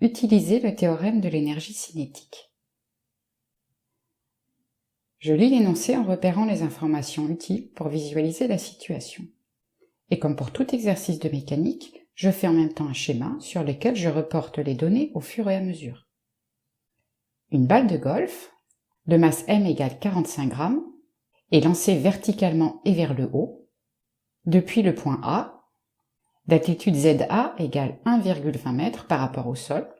Utilisez le théorème de l'énergie cinétique. Je lis l'énoncé en repérant les informations utiles pour visualiser la situation. Et comme pour tout exercice de mécanique, je fais en même temps un schéma sur lequel je reporte les données au fur et à mesure. Une balle de golf, de masse m égale 45 grammes, est lancée verticalement et vers le haut, depuis le point A, d'altitude ZA égale 1,20 m par rapport au sol.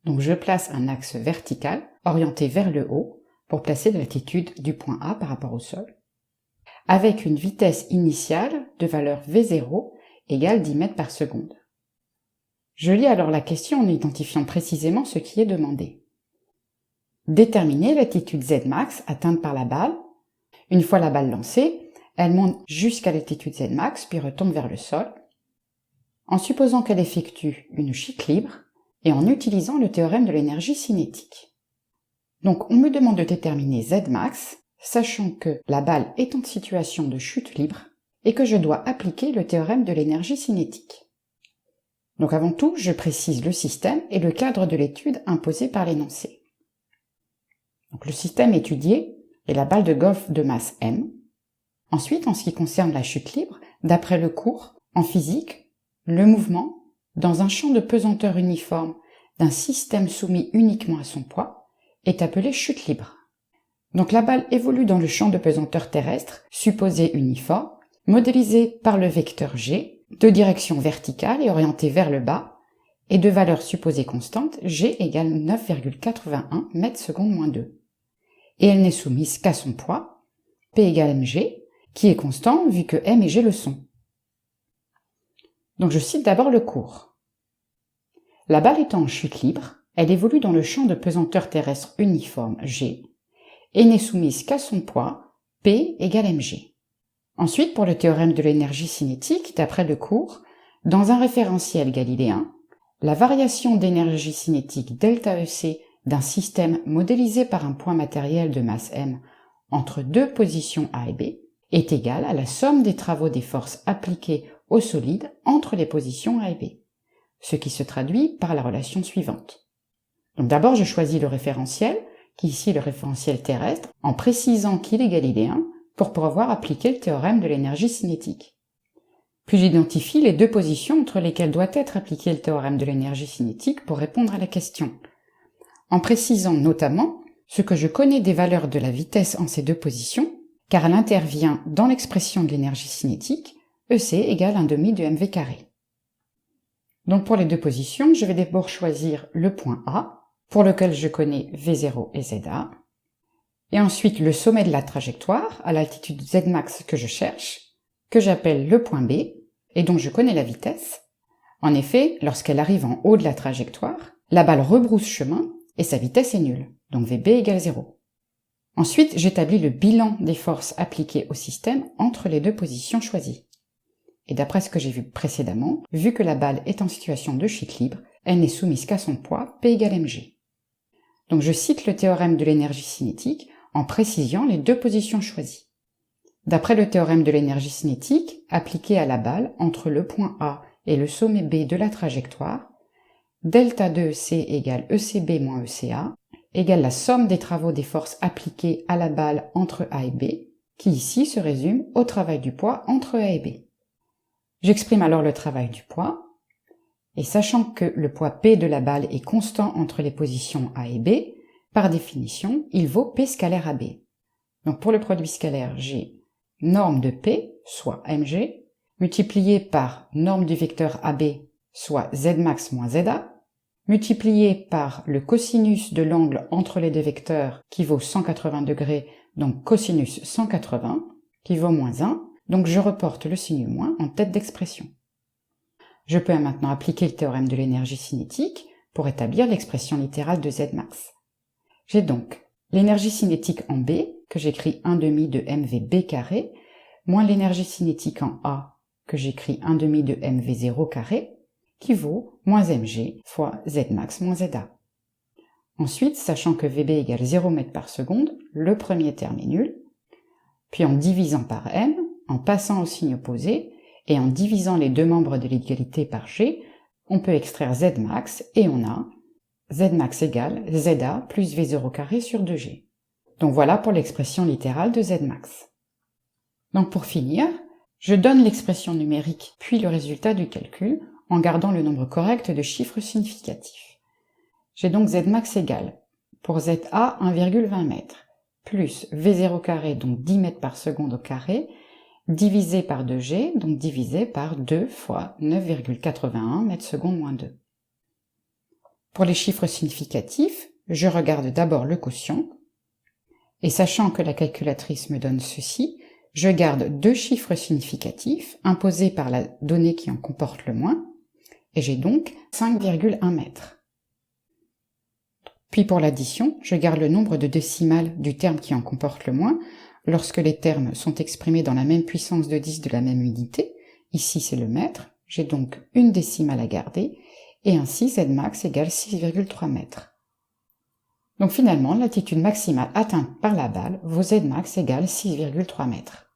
Donc je place un axe vertical orienté vers le haut pour placer l'altitude du point A par rapport au sol, avec une vitesse initiale de valeur V0 égale 10 mètres par seconde. Je lis alors la question en identifiant précisément ce qui est demandé. Déterminer l'altitude Zmax atteinte par la balle. Une fois la balle lancée, elle monte jusqu'à l'altitude Zmax puis retombe vers le sol, en supposant qu'elle effectue une chute libre et en utilisant le théorème de l'énergie cinétique. Donc on me demande de déterminer Zmax, sachant que la balle est en situation de chute libre et que je dois appliquer le théorème de l'énergie cinétique. Donc avant tout, je précise le système et le cadre de l'étude imposé par l'énoncé. Donc le système étudié est la balle de golf de masse m. Ensuite, en ce qui concerne la chute libre, d'après le cours, en physique, le mouvement, dans un champ de pesanteur uniforme d'un système soumis uniquement à son poids, est appelé chute libre. Donc la balle évolue dans le champ de pesanteur terrestre, supposé uniforme, modélisé par le vecteur g, de direction verticale et orienté vers le bas, et de valeur supposée constante, g égale 9,81 m/s-2. Et elle n'est soumise qu'à son poids, P égale mg, qui est constant vu que m et g le sont. Donc je cite d'abord le cours. La balle étant en chute libre, elle évolue dans le champ de pesanteur terrestre uniforme g, et n'est soumise qu'à son poids, P égale mg. Ensuite, pour le théorème de l'énergie cinétique, d'après le cours, dans un référentiel galiléen, la variation d'énergie cinétique ΔEC d'un système modélisé par un point matériel de masse m entre deux positions A et B est égale à la somme des travaux des forces appliquées au solide entre les positions A et B, ce qui se traduit par la relation suivante. Donc d'abord je choisis le référentiel, qui est ici le référentiel terrestre, en précisant qu'il est galiléen pour pouvoir appliquer le théorème de l'énergie cinétique. Puis j'identifie les deux positions entre lesquelles doit être appliqué le théorème de l'énergie cinétique pour répondre à la question, en précisant notamment ce que je connais des valeurs de la vitesse en ces deux positions, car elle intervient dans l'expression de l'énergie cinétique, EC égale 1/2 de mv carré. Donc pour les deux positions, je vais d'abord choisir le point A, pour lequel je connais V0 et ZA, et ensuite le sommet de la trajectoire, à l'altitude Zmax que je cherche, que j'appelle le point B, et dont je connais la vitesse. En effet, lorsqu'elle arrive en haut de la trajectoire, la balle rebrousse chemin, et sa vitesse est nulle, donc VB égale 0. Ensuite, j'établis le bilan des forces appliquées au système entre les deux positions choisies. Et d'après ce que j'ai vu précédemment, vu que la balle est en situation de chute libre, elle n'est soumise qu'à son poids, P égale mg. Donc je cite le théorème de l'énergie cinétique en précisant les deux positions choisies. D'après le théorème de l'énergie cinétique, appliqué à la balle entre le point A et le sommet B de la trajectoire, delta de EC égale ECB moins ECA égale la somme des travaux des forces appliquées à la balle entre A et B, qui ici se résume au travail du poids entre A et B. J'exprime alors le travail du poids, et sachant que le poids P de la balle est constant entre les positions A et B, par définition, il vaut P scalaire AB. Donc pour le produit scalaire, j'ai norme de P, soit mg, multiplié par norme du vecteur AB, soit Zmax moins ZA, multiplié par le cosinus de l'angle entre les deux vecteurs qui vaut 180 degrés, donc cosinus 180, qui vaut moins 1, donc je reporte le signe moins en tête d'expression. Je peux maintenant appliquer le théorème de l'énergie cinétique pour établir l'expression littérale de Zmax. J'ai donc l'énergie cinétique en B, que j'écris 1/2 de mvb carré, moins l'énergie cinétique en A, que j'écris 1/2 de mv0 carré, qui vaut moins mg fois Zmax moins ZA. Ensuite, sachant que VB égale 0 m/s, le premier terme est nul, puis en divisant par m, en passant au signe opposé, et en divisant les deux membres de l'égalité par g, on peut extraire Zmax et on a Zmax égale ZA plus V0 carré sur 2G. Donc voilà pour l'expression littérale de Zmax. Donc pour finir, je donne l'expression numérique puis le résultat du calcul en gardant le nombre correct de chiffres significatifs. J'ai donc Zmax égale, pour ZA 1,20 m, plus V0 carré, donc 10 mètres par seconde au carré, divisé par 2G, donc divisé par 2 fois 9,81 mètres secondes moins 2. Pour les chiffres significatifs, je regarde d'abord le quotient, et sachant que la calculatrice me donne ceci, je garde deux chiffres significatifs imposés par la donnée qui en comporte le moins, et j'ai donc 5,1 mètres. Puis pour l'addition, je garde le nombre de décimales du terme qui en comporte le moins, lorsque les termes sont exprimés dans la même puissance de 10 de la même unité. Ici c'est le mètre, j'ai donc une décimale à garder, et ainsi Zmax égale 6,3 mètres. Donc finalement, l'altitude maximale atteinte par la balle vaut Zmax égale 6,3 mètres.